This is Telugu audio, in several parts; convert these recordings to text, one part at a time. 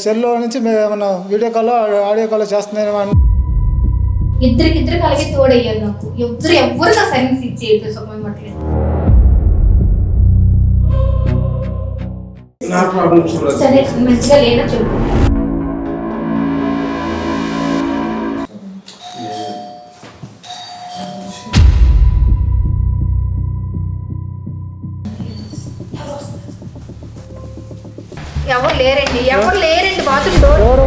సెల్లో నుంచి ఏమన్నా వీడియో కాల్ ఆడియో కాల్ చేస్తున్నాయి. ఇద్దరికిద్దరు కలిగి తోడయ్యారు నాకు. ఎవ్వరు నా సైన్స్ ఇచ్చేది సుఖమట్లేదు. సరే మంచిగా లేదా చెప్పు. ఎవరు లేరండి బాత్రూమ్ డోర్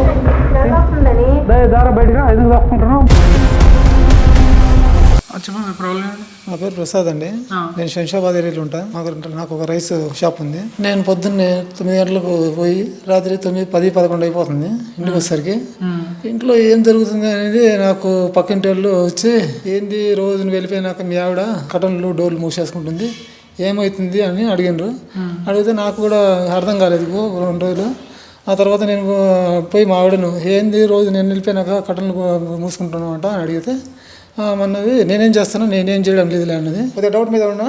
నా పేరు ప్రసాద్ అండి. నేను శంషాబాద్ ఏరియాలో ఉంటా. నాకు ఒక రైస్ షాప్ ఉంది. నేను పొద్దున్నే 9 గంటలకు పోయి రాత్రి 9, 10, 11 అయిపోతుంది ఇంటికి వచ్చేసరికి. ఇంట్లో ఏం జరుగుతుంది అనేది నాకు పక్కింటి వాళ్ళు వచ్చి, ఏంది రోజు నువ్వు వెళ్ళిపోయినాక మీ ఆవిడ కటన్లు డోర్లు మూసేసుకుంటుంది, ఏమవుతుంది అని అడిగినారు. అడిగితే నాకు కూడా అర్థం కాలేదు 2 రోజులు. ఆ తర్వాత నేను పోయి మా ఆవిడను, ఏంది రోజు నేను వెళ్ళిపోయినాక కటన్లు మూసుకుంటున్నావు అంట అని అడిగితే, అన్నది నేనేం చేస్తాను, నేనేం చేయడం లేదులే అన్నది. కొద్దిగా డౌట్ మీద ఉన్నా.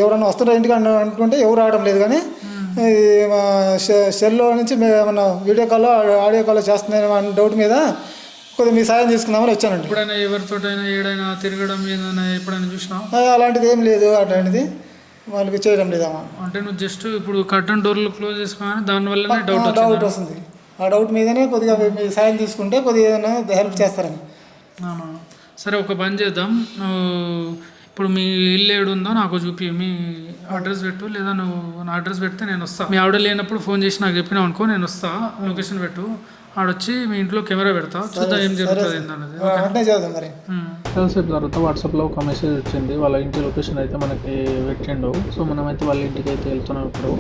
ఎవరన్నా వస్తుంటారు ఇంటికి అనుకుంటే ఎవరు రావడం లేదు, కానీ సెల్లో నుంచి ఏమన్నా వీడియో కాల్ ఆడియో కాల్ చేస్తున్నాయి అన్న డౌట్ మీద కొద్దిగా మీ సాయం తీసుకుందామని వచ్చానండి. ఎప్పుడైనా ఎవరితోటైనా ఏడైనా తిరగడం ఏదైనా ఎప్పుడైనా చూసినావు? అలాంటిది ఏం లేదు, అట్లాంటిది వాళ్ళకి చేయడం లేదమ్మా. అంటే నువ్వు జస్ట్ ఇప్పుడు కర్టన్ డోర్లు క్లోజ్ చేసుకోవాలి, దానివల్లనే డౌట్ వస్తుంది. ఆ డౌట్ మీదనే కొద్దిగా మీ సాయం తీసుకుంటే కొద్దిగా ఏదైనా హెల్ప్ చేస్తారని. సరే, ఒక పని చేద్దాం. ఇప్పుడు మీ ఇల్లు ఏడు ఉందో నాకు చూపి, మీ అడ్రస్ పెట్టు, లేదా నువ్వు నా అడ్రస్ పెడితే నేను వస్తాను. మీ ఆవిడ లేనప్పుడు ఫోన్ చేసి నాకు చెప్పినావు అనుకో, నేను వస్తా. లొకేషన్ పెట్టు, ఆడొచ్చి మీ ఇంట్లో కెమెరా పెడతా, చూద్దాం ఏం జరుగుతుంది ఏంటన్నది. చాలాసేపు తర్వాత వాట్సాప్లో ఒక మెసేజ్ వచ్చింది. వాళ్ళ ఇంటి లొకేషన్ అయితే మనకి పెట్టిండు. సో మనమైతే వాళ్ళ ఇంటికి అయితే వెళ్తున్నాం ఇప్పుడు.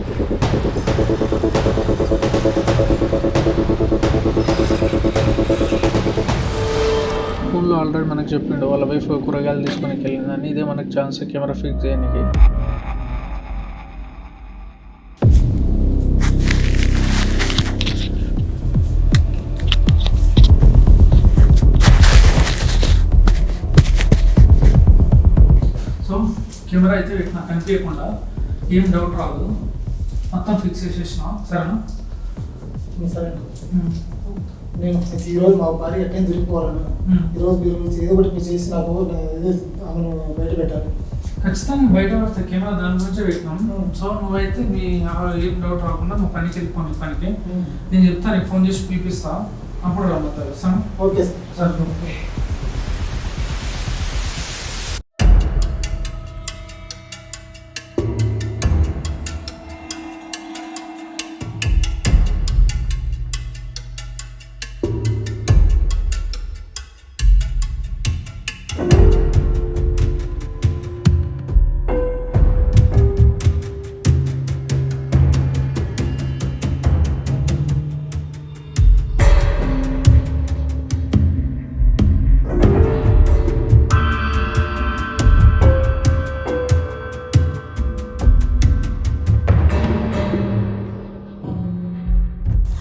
ఫోన్లో ఆల్రెడీ మనకు చెప్పిండు వాళ్ళ వైఫ్ కూరగాయలు తీసుకొని వెళ్ళిందని. ఇదే మనకు ఛాన్స్ కెమెరా ఫిక్స్ చేయడానికి. సో కెమెరా అయితే పెట్టినా కనిపించకుండా, ఏం డౌట్ రాదు, మొత్తం ఫిక్స్ చేసేసిన. సరేనా? సరే. నేను ఈరోజు మా భార్య ఎక్కడైనా తిరిగిపోవాలను. ఈరోజు మీరు ఏదో ఒకటి మీరు చేసి నాకు ఆమెను బయట పెట్టాలి. ఖచ్చితంగా బయట పడితే కెమెరా దాని గురించే పెట్టినాం. సో నువ్వైతే మీ ఏం డౌట్ రాకుండా నువ్వు పనికి వెళ్ళిపో. నీ పనికి నేను చెప్తాను, నీకు ఫోన్ చేసి పిలిపిస్తా, అప్పుడు రమ్మంటారు. Sir okay sir.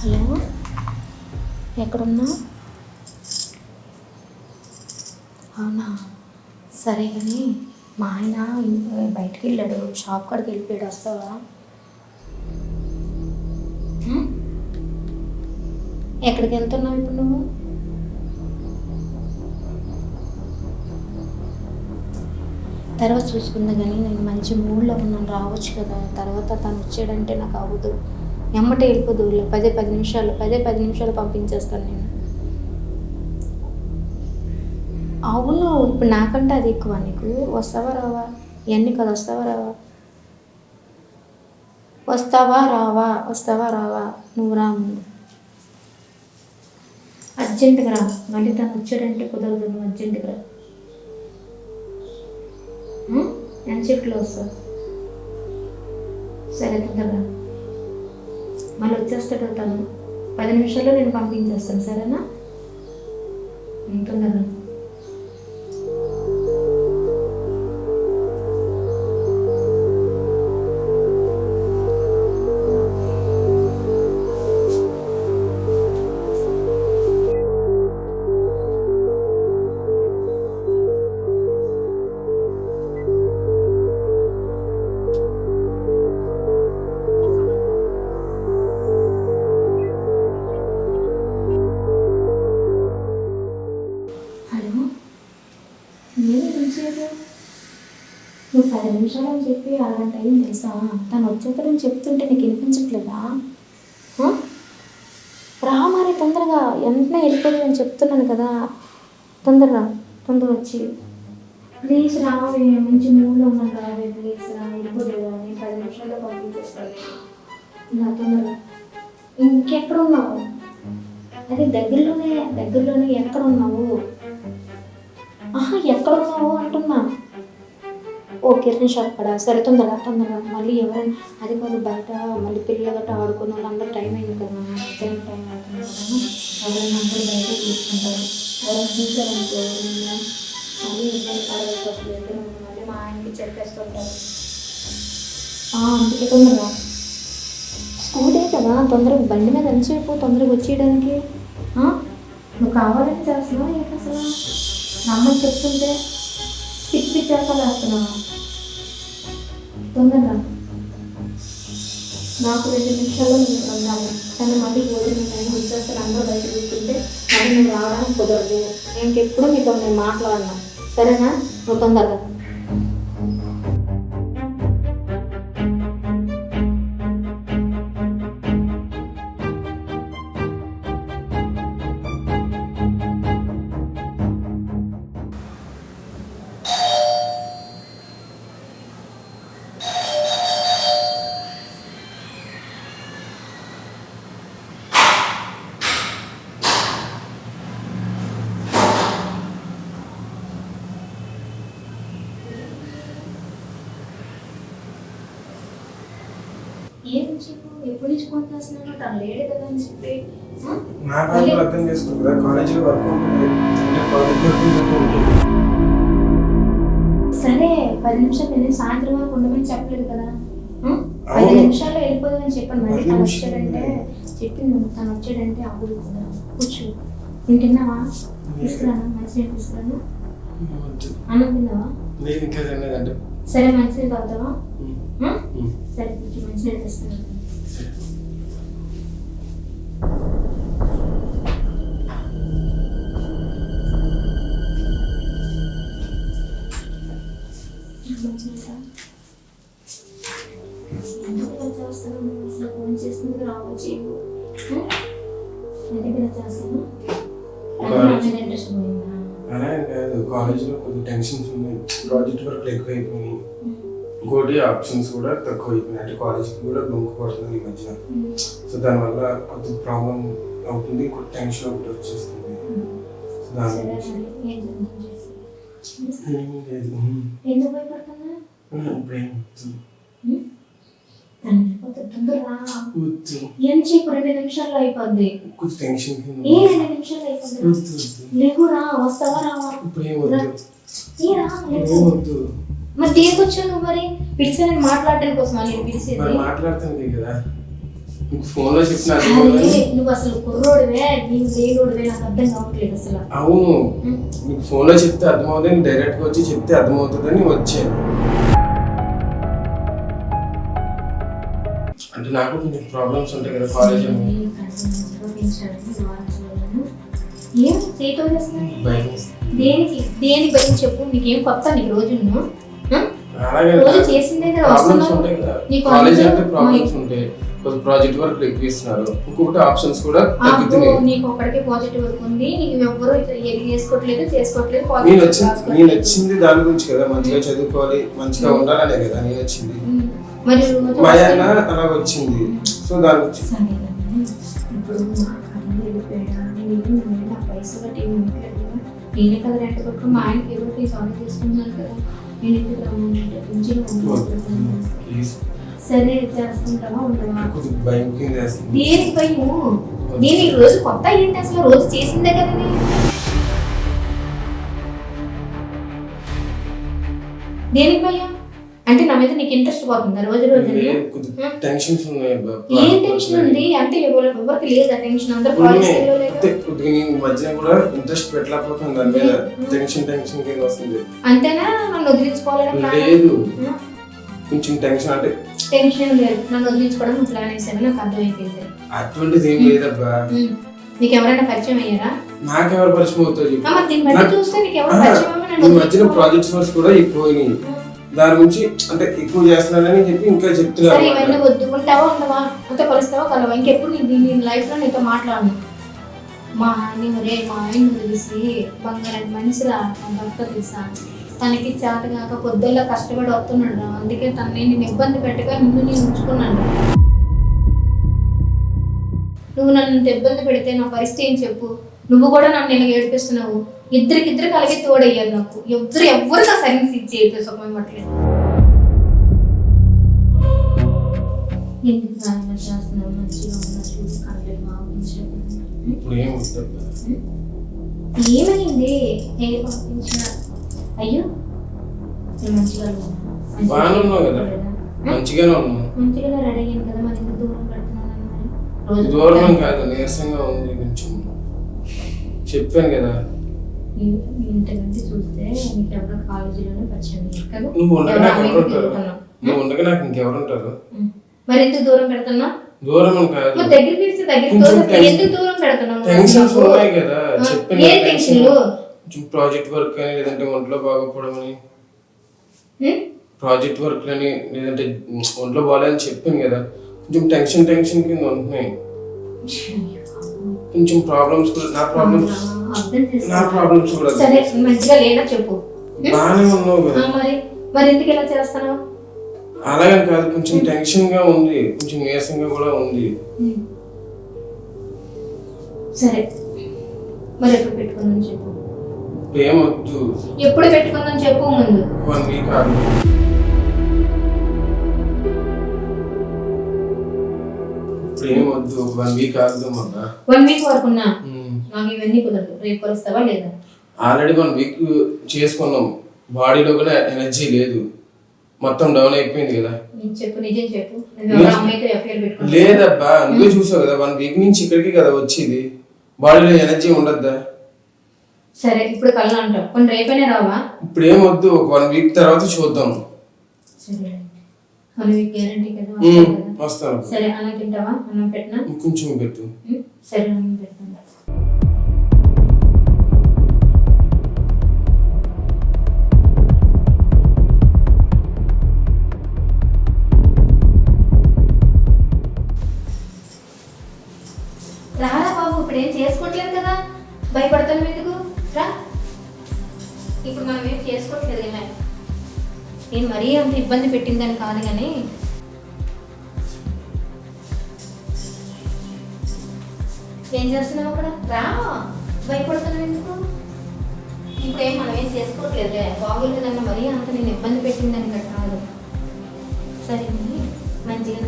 హలో, ఎక్కడున్నా? అవునా, సరే. కానీ మా ఆయన బయటికి వెళ్ళాడు, షాప్ కాడికి వెళ్ళిపోయాడు. వస్తావా? ఎక్కడికి వెళ్తున్నావు ఇప్పుడు నువ్వు? తర్వాత చూసుకుందా, కానీ నేను మంచి మూడ్లో ఉన్నాను, రావచ్చు కదా. తర్వాత తను వచ్చాడంటే నాకు అవ్వదు, ఎమ్మటే వెళ్ళిపోదు. 10 నిమిషాలు పంపించేస్తాను నేను. అవును, ఇప్పుడు నాకంటే అది ఎక్కువ నీకు. వస్తావా రావా? ఇవన్నీ కదా, వస్తావా రావా? నువ్వు రా ముందు, అర్జెంటుగా రా. మళ్ళీ తను వచ్చాడంటే కుదరదు, నువ్వు అర్జెంటుగా రా. ఎంత షిఫ్ట్లో వస్తావు? సరే, తొందరగా మళ్ళీ వచ్చేస్తాడు తను. 10 నిమిషాల్లో నేను పంపించేస్తాను, సరేనా? తొందరగా. నువ్వు 10 నిమిషాలు అని చెప్పి అరగంట అయింది తెలుసా? తను వచ్చేతరని చెప్తుంటే నీకు వినిపించట్లేదా? రా మరి తొందరగా, వెంటనే వెళ్ళిపోయి అని చెప్తున్నాను కదా. తొందరగా వచ్చి ప్లీజ్ రావే, మంచి మూడ్లో ఉన్నాను రావే, ప్లీజ్ రా, వెళ్ళిపోలేదా? నేను 10 నిమిషాల్లో పంపించేస్తాను. నా తొందరగా. ఇంకెక్కడ ఉన్నావు? అదే దగ్గరలోనే ఎక్కడ ఉన్నావు? ఎక్కడ ఉన్నావు అంటున్నా. ఓ కిరణ్ షాప్ కదా, సరే తొందరగా. మళ్ళీ ఎవరైనా అది కాదు, బయట మళ్ళీ పిల్లలు గట్ట ఆడుకున్న వాళ్ళందరూ టైం అయింది కదా, ఎగ్జామ్ టైం అవుతుంది కదా, ఎవరైనా అందరూ బయట చూసుకుంటారు. ఎవరైనా చూసారనుకో మళ్ళీ ఇబ్బంది పడవలసి, మళ్ళీ మా ఆయనకి చెప్పేస్తుంటారు. అందుకే తొందరగా. స్కూటే కదా, తొందరగా బండి మీద అంచేపు తొందరగా వచ్చేయడానికి. నువ్వు కావాలని చేస్తున్నావా ఏంటి అసలు? నమ్మని చెప్తుంటే పిచ్చి చేస్తాను వేస్తున్నావా? తొందరగా. నాకు 2 నిమిషాల్లో నేను ఉండాలి, కానీ మళ్ళీ భోజనం నేను వచ్చేస్తాను. అందరూ బయట కూర్చుంటే మళ్ళీ నేను రావడానికి కుదరదు. ఇంకెప్పుడు మీతో నేను మాట్లాడినా, సరేనా? నువ్వు తొందరగా. ఏం చెప్పు, ఎప్పుడు నుంచి ఫోన్ చేస్తున్నాను, తను లేడు కదా అని చెప్పి. అర్థం చేసుకో కదా, కాలేజీలో వర్క్ ఉంటుంది, సరే 10 నిమిషాలు నేను సాయంత్రం వరకు ఉండమని చెప్పలేదు కదా. 10 నిమిషాల్లో వెళ్ళిపోదామని చెప్పాను. మళ్ళీ తను వచ్చాడంటే తను వచ్చాడంటే అప్పుడు కదా. కూర్చో. నేను తిన్నావా? తీసుకురానా? మంచినీళ్ళు తీసుకురాను? అన్నం తిన్నావా? సరే మంచినీళ్ళు తాగుతావా? సరే కొంచెం మంచినీళ్ళు తెస్తాను. ఫోన్ చేస్తుంది రావచ్చు చేస్తాను. ఇంట్రెస్ట్ పోయిందా? అలా కాదు, కాలేజీలో కొద్దిగా టెన్షన్స్ ఉన్నాయి, ప్రాజెక్ట్ వర్క్ ఎక్కువ అయిపోయినాయి, ఇంకోటి ఆప్షన్స్ కూడా తక్కువ అయిపోయినాయి. అంటే కాలేజ్కి కూడా బొంకు పడుతుంది ఈ మధ్యన. సో దానివల్ల కొంచెం ప్రాబ్లం అవుతుంది, ఇంకోటి టెన్షన్ ఒకటి వచ్చేస్తుంది. సో దాని గురించి ఎందుకు భయపడుతున్నా? ఏం చెప్పు, 2 నిమిషాల్లో అయిపోద్ది. ఏ 2 నిమిషాల్లో అయిపోద్ది? లేకురా, వస్తావా రావా? మరి దేనికొచ్చావు నువ్వు? మరి పిలిచి నేను మాట్లాడటానికి కోసం నేను పిలిచేది. మాట్లాడుతుంది కదా, ఫోన్ లో చెప్పిన. నువ్వు అసలు కుర్రోడివే, నీవు లేనోడివే, నాకు అర్థం కావట్లేదు అసలు. అవును, నీకు ఫోన్ లో చెప్తే అర్థమవుతుంది, డైరెక్ట్ గా వచ్చి చెప్తే అర్థమవుతుందని వచ్చాను. అంటే నాకు కొంచెం ప్రాబ్లమ్స్ ఉంటాయి కదా కాలేజ్. దేని భయం చెప్పు, నీకేం కొత్త? నీకు రోజు చేసిందే ప్రాబ్లమ్స్ ఉంటాయి కదా కాలేజ్ అంటే, ప్రాబ్లమ్స్ ఉంటాయి. ప్రాజెక్ట్ వర్క్ ఎక్కువ ఇస్తున్నారు, ఇంకొకటి ఆప్షన్స్ కూడా తగ్గుతున్నాయి. నీకు ఒకటికే ప్రాజెక్ట్ వర్క్ ఉంది, నీకు ఎవ్వరు చేసుకోవట్లేదు. నేను వచ్చింది దాని గురించి కదా, మంచిగా చదువుకోవాలి, మంచిగా ఉండాలనే కదా నేను వచ్చింది. మరి మా ఆయన అలా వచ్చింది, సో దాని గురించి. నేనే కదా రెంట్ కొట్టుకుని మా ఆయనకి ఏదో సాల్వ్ చేసుకున్నాను కదా. నేను ఎందుకు రమ్మంటే సరే చేస్తుంటావా ఉండవా? దేనికి భయము? నేను ఈ రోజు కొత్త ఏంటి అసలు? రోజు చేసిందే కదా ఇది. దేనికి భయం అంటే? నా మీద నీకు ఇంట్రెస్ట్ పోతుందా రోజు రోజు? ఏం టెన్షన్ ఉంది అంటే? ఎవరికి లేదు ఆ టెన్షన్, అందరూ మధ్య కూడా ఇంట్రెస్ట్ పెట్టలేకపోతుంది దాని మీద. టెన్షన్ వస్తుంది. అంతేనా? నన్ను వదిలించుకోవాలని లేదు, కొంచెం టెన్షన్. అంటే టెన్షన్ లేదు, నన్ను వదిలించుకోవడం ప్లాన్ వేసాను, నాకు అర్థమైపోయింది. అటువంటిది ఏం లేదబ్బా. నీకు ఎవరైనా పరిచయం అయ్యారా? నాకెవరు పరిచయం అవుతారు? చూస్తే నీకు ఎవరు పరిచయం? మధ్యన ప్రాజెక్ట్స్ వర్క్స్ కూడా ఎక్కువైనాయి, దాని గురించి అంటే ఎక్కువ చేస్తున్నానని చెప్పి ఇంకా చెప్తున్నారు సరే అన్నమాట. ఇవన్నీ వద్దు, ఉంటావా ఉండవా, అంత కలుస్తావా కలవా, ఇంకెప్పుడు నీ లైఫ్లో నీతో మాట్లాడను. మా ఆయన తెలిసి బంగారం మనిషిరా నా భర్త తెలుసా, తనకి చేత కాక పొద్దుల్లో కష్టపడి వస్తున్నాడు, అందుకే తనని నేను ఇబ్బంది పెట్టగా నిన్ను నేను ఉంచుకున్నాను. నువ్వు నన్ను ఇంత ఇబ్బంది పెడితే నా పరిస్థితి ఏం చెప్పు, నువ్వు కూడా నన్ను ఇలా ఏడిపిస్తున్నావు. ఇద్దరికి కలిగి తోడయ్యారు నాకు, ఎవ్వరు నా సర్వీస్ ఇచ్చేది సుఖమే పట్టలేదు. ఎందుకు సాయం చేస్తున్నావు, మంచిగా ఉన్నా చూసి కనలేదు బాగుంచాను. ఇప్పుడు ఏం వద్దబ్బా. ఏమైంది నేను పంపించిన? అయ్యో నేను మంచిగా బాగానే ఉన్నావు కదా, మంచిగానే ఉన్నావు. మంచిగా రెడీ అయ్యాను కదా, మరి ఎందుకు దూరం పెడుతున్నాను? మరి రోజు దూరం కాదు, నీరసంగా ఉంది కొంచెం, చెప్పాను కదా. ఇంతకంటే చూస్తే నీకు ఎవరో కాలేజీలోనే పరిచయం కదా. నువ్వు ఉండగా నాకు ఎవరో ఎవరు అమ్మాయిని ఉంటారు? తిరుగుతున్నావు. నువ్వు ఉండగా నాకు ఇంకెవరు ఉంటారు? మరి ఎందుకు దూరం పెడుతున్నా? దూరం అని కాదు, మరి దగ్గరికి పిలిస్తే దగ్గరికి కొంచెం దూరం ఎందుకు దూరం పెడుతున్నావు? టెన్షన్స్ ఉన్నాయి కదా, చెప్పాను ఏ కదా, టెన్షన్లు? కొంచెం ప్రాజెక్ట్ వర్క్ అని లేదంటే ఒంట్లో బాగోపోవడం అని, ప్రాజెక్ట్ వర్క్ అని లేదంటే ఒంట్లో బాగాలని చెప్పాను కదా, కొంచెం టెన్షన్ కింద ఉంటున్నాయి. కొంచెం ప్రాబ్లమ్స్ కూడా నా ప్రాబ్లమ్స్ అర్థం చేసుకో. నా ప్రాబ్లమ్స్ కూడా సరే మంచిగా లేదా చెప్పు. బాగానే ఉన్నావు కదా. మరి ఎందుకు ఇలా చేస్తున్నావు? అలాగని కాదు, కొంచెం టెన్షన్ గా ఉంది, కొంచెం నీరసంగా కూడా ఉంది. సరే మరి ఎప్పుడు పెట్టుకుందని చెప్పు. ఏం వద్దు, ఎప్పుడు పెట్టుకుందని చెప్పు ముందు. 1 వీక్ ఆగు. ఇప్పుడు ఏం వద్దు, 1 వీక్ ఆగుదాం అన్నా. 1 వీక్ వరకున్నా నాకు ఇవన్నీ కుదరదు. రేపు కలుస్తావా లేదా? ఆల్రెడీ 1 వీక్ చేసుకున్నాం, బాడీలో కూడా ఎనర్జీ లేదు, మొత్తం డౌన్ అయిపోయింది కదా. చెప్పు, నిజం చెప్పు. నువ్వు ఎవరో అమ్మాయితో ఎఫ్ఐఆర్ పెట్టుకున్నావు? లేదబ్బా, నువ్వే చూసావు కదా, 1 వీక్ నుంచి ఇక్కడికి కదా వచ్చేది, బాడీలో ఎనర్జీ ఉండద్దా? సరే ఇప్పుడు కళ్ళు అంటావు, కొన్ని రేపైనా రావా? ఇప్పుడు ఏం వద్దు, ఒక 1 వీక్ తర్వాత చూద్దాం. సరే 1 వీక్ గ్యారంటీ కదా, వస్తావు కదా? వస్తాను. సరే అన్నం తింటావా? అన్నం పెట్టినా? కొంచెం పెట్టు. సరే అన్నం పెడతాను. రారా బాబు, ఇప్పుడు ఏం చేసుకోవట్లేదు కదా, భయపడతాను ఎందుకు? రా, ఇప్పుడు మనం ఏం చేసుకోవట్లేదు కదా. నేను మరీ అంత ఇబ్బంది పెట్టిందని కాదు కానీ ఏం చేస్తున్నావు అక్కడ? రా, భయపడుతున్నావు ఎందుకు? ఇప్పుడేం మనం ఏం చేసుకోవట్లేదులే, బాగోలేదన్న మరీ అంత నేను ఇబ్బంది పెట్టిందని కదా కాదు. సరే మంచిగా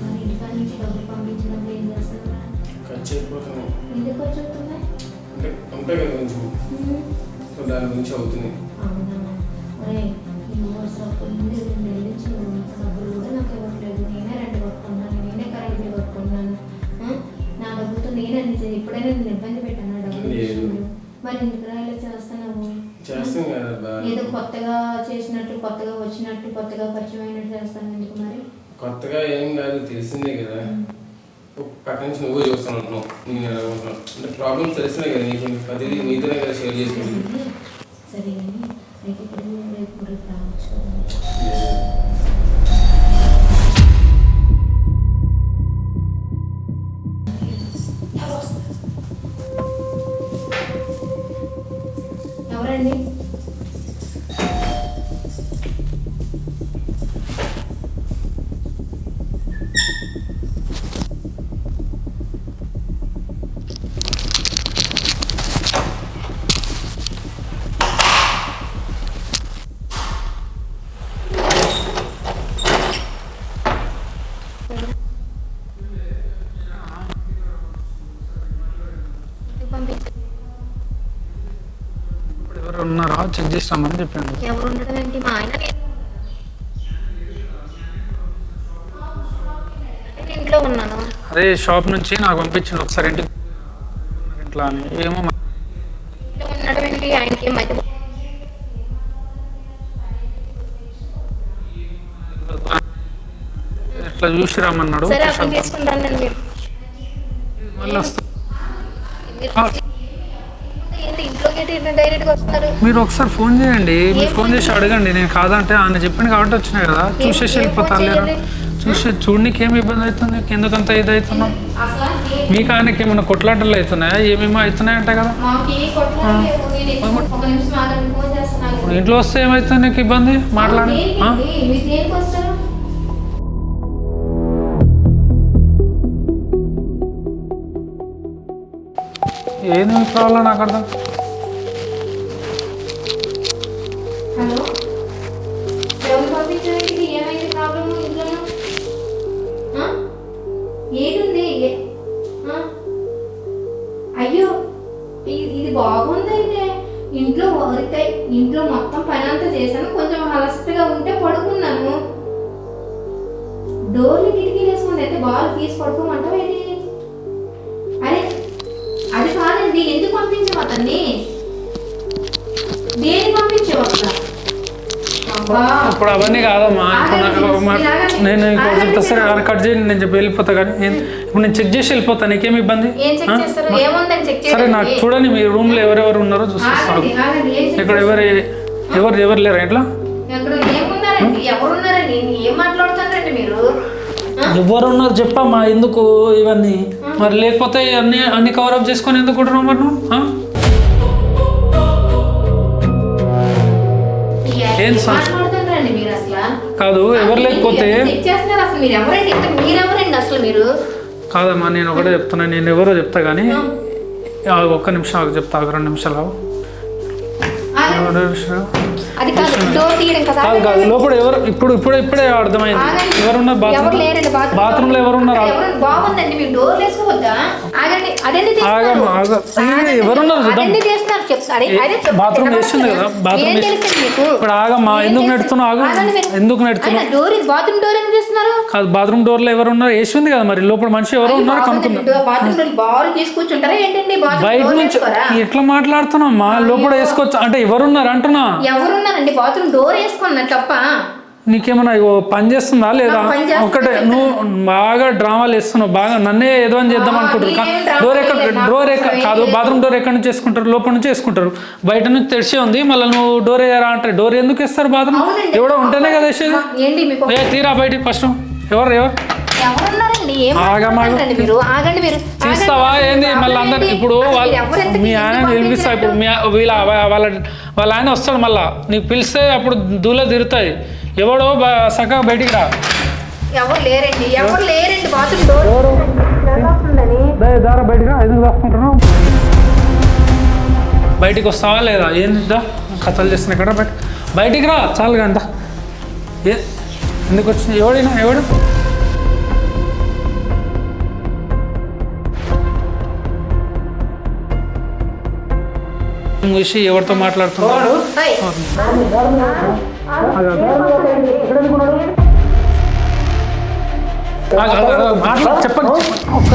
మరి ఇంటికాడ నుంచి డబ్బులు పంపించినప్పుడు ఏం చేస్తున్నారా? ఖర్చు అయిపోతున్నాయి. ఎందుకు వచ్చుతున్నాయి? అంటే ఉంటాయి కదా కొంచెం, సో దాని గురించి అవుతుంది. అవునా? ఒరే నువ్వు అసలు ముందు 2 నెలల నుంచి నువ్వు డబ్బులు కూడా నాకు ఇవ్వట్లేదు. నేనే రెంట్ కట్టుకున్నాను, నేనే కరెంట్ బిల్ కట్టుకున్నాను. నా డబ్బులతో నేనే అన్ని ఎప్పుడైనా నేను ఇబ్బంది పెట్టాను నా డబ్బులు విషయంలో. మరి ఎందుకు ఇలా చేస్తున్నావు? చేస్తాం కదా, ఏదో కొత్తగా చేసినట్టు, కొత్తగా వచ్చినట్టు, కొత్తగా పరిచయం అయినట్టు చేస్తాను ఎందుకు మరి? కొత్తగా ఏం కాదు, తెలిసిందే కదా. పక్క నుంచి నువ్వు చూస్తాను అంటున్నావు, నేను ఎలా ఉంటున్నాను అంటే ప్రాబ్లమ్స్ తెలిసినాయి కదా నీకు, ప్రతిదీ నీతోనే కదా షేర్ చేసుకుంటుంది. సరే కానీ అయితే ఇప్పుడు రేపు రావచ్చు. ఎవరండి? ఇప్పుడు ఎవరు ఉన్నారా చెక్ చేస్తామని చెప్పాను. ఎవరు ఉండడం ఏంటి? మా ఆయన నేను ఇంట్లో ఉన్నాను. అదే షాప్ నుంచి నాకు పంపించింది ఒకసారి ఇంటికి ఇట్లా అని. ఏమో ఇంట్లో ఉండడం ఏంటి? ఆయనకి ఏం మధ్య ఇట్లా చూసి రమ్మన్నాడు. సరే అర్థం చేసుకుంటాను నేను. మళ్ళీ వస్తా. ఏంటి ఇంట్లోకి ఏంటి డైరెక్ట్ గా వస్తున్నారు? మీరు ఒకసారి ఫోన్ చేయండి, మీరు ఫోన్ చేసి అడగండి. నేను కాదంటే ఆయన చెప్పింది కాబట్టి వచ్చినాయి కదా, చూసేసి వెళ్ళిపోతారు లేరా? చూడడానికి ఏమి ఇబ్బంది అవుతుంది, ఎందుకంత ఇది అవుతున్నాం? అసలు మీకు ఆయనకి ఏమైనా కొట్లాటలు అవుతున్నాయా? ఏమేమో అవుతున్నాయంట కదా. మాకు ఏ కొట్లాటలు లేవు. నేను ఒక నిమిషం ఆగండి, ఫోన్ చేస్తున్నాను. ఇప్పుడు ఇంట్లో వస్తే ఏమవుతుంది నీకు ఇబ్బంది? మాట్లాడి ఏంటి? మీరు దేనికి వస్తారు? ఏది మీ ప్రాబ్లం నాకు అర్థం. హలో, ఎవరు పంపించడానికి? ఏమైంది ప్రాబ్లం ఇంట్లోనూ? ఏడుంది? అయ్యో, ఇది బాగుంది. అయితే ఇంట్లో వరికాయ, ఇంట్లో మొత్తం పని అంతా చేశాను, కొంచెం అలసటగా ఉంటే పడుకున్నాను. డోర్లు కిటికీలు వేసుకుంది, అయితే బాగా తీసి పడుకోమంటావు ఏంటి? అరే అది కాదండి, ఎందుకు పంపించావు అతన్ని? దేని పంపించావు అసలు? ఇప్పుడు అవన్నీ కాదమ్మా. ఇప్పుడు నాకు ఒక మాట, నేను ఇంకోటి చెప్తా సరే, అలా కట్ చేయండి, నేను చెప్పి వెళ్ళిపోతా. కానీ ఇప్పుడు నేను చెక్ చేసి వెళ్ళిపోతాను, నీకేమి ఇబ్బంది? సరే నాకు చూడండి, మీ రూమ్ లో ఎవరెవరు ఉన్నారో చూస్తాను. ఇక్కడ ఎవరు లేరా ఇంట్లో? ఎవరు ఉన్నారు చెప్పమ్మా, ఎందుకు ఇవన్నీ? మరి లేకపోతే అన్ని కవరప్ చేసుకొని ఎందుకు ఉంటున్నావు మరి నువ్వు? ఏం కాదు, ఎవరు లేకపోతే కాదమ్మా. నేను ఒకటే చెప్తున్నా, నేను ఎవరో చెప్తా కానీ ఒక్క నిమిషం ఆగు, చెప్తా, 2 నిమిషాలు. కాదు లోపల ఎవరు? ఇప్పుడే అర్థమైంది. ఎవరున్నారు బాత్రూమ్ లో? ఎవరున్నారు? ఎవరున్నారు చూద్దాం. బాత్రూమ్ వేస్తుంది కదా, బాత్రూమ్ ఇప్పుడు ఆగమ్మా. ఎందుకు నెడుతున్నావు? ఎందుకు నెడుతున్నావు? కాదు, బాత్రూమ్ డోర్ లో ఎవరున్నారు? వేసింది కదా, మరి లోపల మనిషి ఎవరు ఉన్నారు కనుక్కున్నా. బయట నుంచి ఎట్లా మాట్లాడుతున్నామ్మా? లోపల వేసుకోవచ్చు అంటే ఎవరున్నారు అంటున్నా? ఎవరున్నారండి? బాత్రూమ్ డోర్ వేసుకున్నా తప్ప? నీకేమన్నా పని చేస్తుందా లేదా? ఒకటే నువ్వు బాగా డ్రామాలు వేస్తున్నావు, బాగా నన్నే ఏదో అని చేద్దాం అనుకుంటారు. డోర్ కాదు, బాత్రూమ్ డోర్ ఎక్కడి నుంచి వేసుకుంటారు? లోపల నుంచి వేసుకుంటారు. బయట నుంచి తెరిచే ఉంది, మళ్ళీ నువ్వు డోర్ వేయరా అంటే డోర్ ఎందుకు వేస్తారు? బాత్రూమ్ ఎవడో ఉంటేనే కదా వేసేది. తీరా బయటికి ఫస్ట్. ఎవరు తీస్తావా ఏంది? మళ్ళీ అందరు ఇప్పుడు మీ ఆయన పిలిపిస్తా. ఇప్పుడు వాళ్ళ ఆయన వస్తాడు, మళ్ళా నీకు పిలిస్తే అప్పుడు దూల తిరుగుతాయి. ఎవడో సగ బయటికి రా. బయటికి రా. ఎందుకు దాక్కుంటున్నావు? బయటికి వస్తావా లేదా? ఏందా కథలు చేస్తున్నా ఇక్కడ? బయటికి రా చాలుగా. అంత ఎందుకు వచ్చింది? ఎవడు విషి ఎవరితో మాట్లాడుతున్నాడు? చెప్పండి, ఒక్క